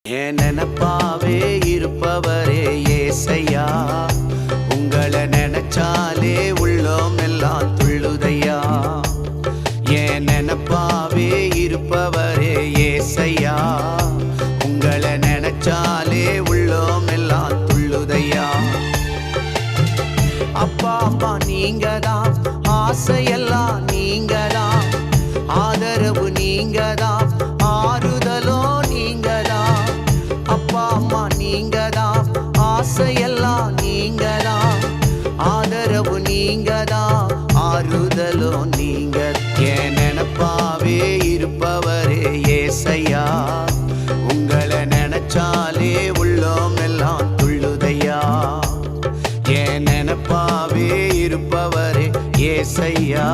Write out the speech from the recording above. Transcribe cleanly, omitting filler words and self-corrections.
என் நினப்பாவே இருப்பவரே ஏசையா, உங்களை நினைச்சாலே உள்ளோம் எல்லாம் துள்ளுதையா. என் நினப்பாவே இருப்பவரே ஏசையா, உங்களை நினைச்சாலே உள்ளோம் எல்லாம் துள்ளுதையா. அப்பா அப்பா நீங்கதான், ஆசையெல்லாம் நீங்கதான், ஆதரவு நீங்கதான், ஆறுதலோ நீங்கதான். அப்பா அம்மா நீங்கதான், ஆசையெல்லாம் நீங்கதான், ஆதரவு நீங்கதான், ஆறுதலோ நீங்க. என் நினப்பாவே இருப்பவரே ஏசையா, உங்களை நினைச்சாலே உள்ளோம் எல்லாம் துள்ளுதையா. என் நினப்பாவே இருப்பவரே ஏசையா,